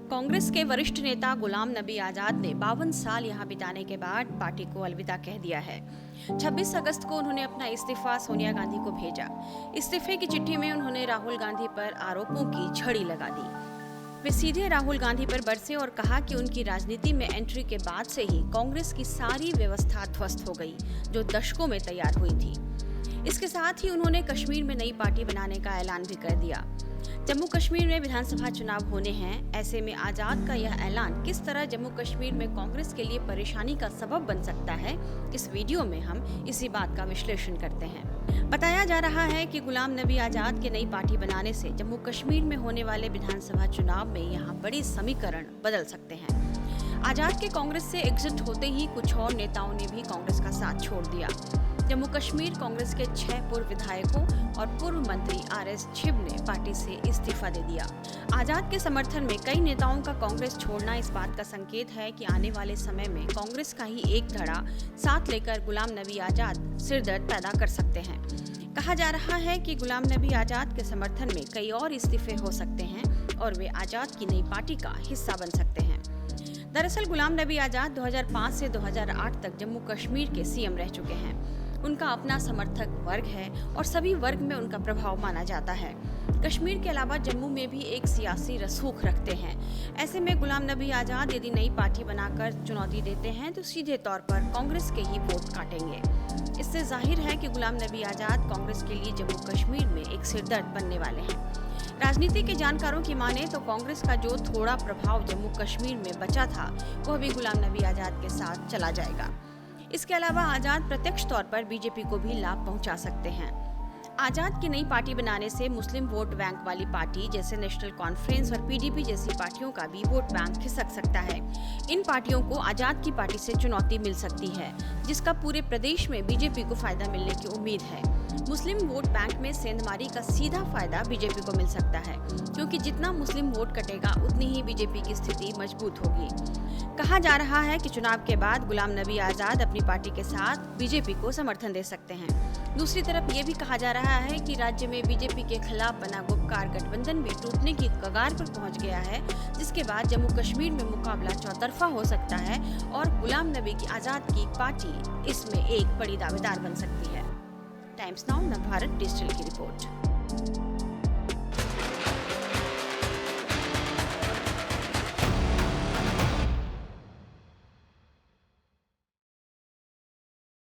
कांग्रेस के वरिष्ठ नेता गुलाम नबी आजाद ने 52 साल यहां बिताने के बाद पार्टी को अलविदा कह दिया है। 26 अगस्त को उन्होंने अपना इस्तीफा सोनिया गांधी को भेजा। इस्तीफे की चिट्ठी में उन्होंने राहुल गांधी पर आरोपों की झड़ी लगा दी। वे सीधे राहुल गांधी पर बरसे और कहा कि उनकी राजनीति में एंट्री के बाद से ही कांग्रेस की सारी व्यवस्था ध्वस्त हो गई, जो दशकों में तैयार हुई थी। इसके साथ ही उन्होंने कश्मीर में नई पार्टी बनाने का ऐलान भी कर दिया। जम्मू कश्मीर में विधानसभा चुनाव होने हैं, ऐसे में आजाद का यह ऐलान किस तरह जम्मू कश्मीर में कांग्रेस के लिए परेशानी का सबब बन सकता है, इस वीडियो में हम इसी बात का विश्लेषण करते हैं। बताया जा रहा है कि गुलाम नबी आजाद के नई पार्टी बनाने से जम्मू कश्मीर में होने वाले विधानसभा चुनाव में यहाँ बड़े समीकरण बदल सकते हैं। आजाद के कांग्रेस से एग्जिट होते ही कुछ और नेताओं ने भी कांग्रेस का साथ छोड़ दिया। जम्मू कश्मीर कांग्रेस के 6 पूर्व विधायकों और पूर्व मंत्री RS छिब ने पार्टी से इस्तीफा दे दिया। आजाद के समर्थन में कई नेताओं का कांग्रेस छोड़ना इस बात का संकेत है कि आने वाले समय में कांग्रेस का ही एक धड़ा साथ लेकर गुलाम नबी आजाद सिरदर्द पैदा कर सकते हैं। कहा जा रहा है कि गुलाम नबी आजाद के समर्थन में कई और इस्तीफे हो सकते हैं और वे आजाद की नई पार्टी का हिस्सा बन सकते हैं। दरअसल गुलाम नबी आजाद 2005 से 2008 तक जम्मू कश्मीर के CM रह चुके हैं। उनका अपना समर्थक वर्ग है और सभी वर्ग में उनका प्रभाव माना जाता है। कश्मीर के अलावा जम्मू में भी एक सियासी रसूख रखते हैं। ऐसे में गुलाम नबी आजाद यदि नई पार्टी बनाकर चुनौती देते हैं तो सीधे तौर पर कांग्रेस के ही वोट काटेंगे। इससे जाहिर है कि गुलाम नबी आजाद कांग्रेस के लिए जम्मू कश्मीर में एक सिरदर्द बनने वाले हैं। राजनीति के जानकारों की माने तो कांग्रेस का जो थोड़ा प्रभाव जम्मू कश्मीर में बचा था, वह भी गुलाम नबी आजाद के साथ चला जाएगा। इसके अलावा आजाद प्रत्यक्ष तौर पर बीजेपी को भी लाभ पहुंचा सकते हैं। आजाद की नई पार्टी बनाने से मुस्लिम वोट बैंक वाली पार्टी जैसे नेशनल कॉन्फ्रेंस और PDP जैसी पार्टियों का भी वोट बैंक खिसक सकता है। इन पार्टियों को आजाद की पार्टी से चुनौती मिल सकती है, जिसका पूरे प्रदेश में बीजेपी को फायदा मिलने की उम्मीद है। मुस्लिम वोट बैंक में सेंधमारी का सीधा फायदा बीजेपी को मिल सकता है, क्योंकि जितना मुस्लिम वोट कटेगा उतनी ही बीजेपी की स्थिति मजबूत होगी। कहा जा रहा है कि चुनाव के बाद गुलाम नबी आजाद अपनी पार्टी के साथ बीजेपी को समर्थन दे सकते हैं। दूसरी तरफ ये भी कहा जा रहा है कि राज्य में बीजेपी के खिलाफ बना गुपकार गठबंधन भी टूटने की कगार पर पहुंच गया है, जिसके बाद जम्मू कश्मीर में मुकाबला चौतरफा हो सकता है और गुलाम नबी की आजाद की पार्टी इसमें एक बड़ी दावेदार बन सकती है। टाइम्स नाउ नवभारत डिजिटल की रिपोर्ट।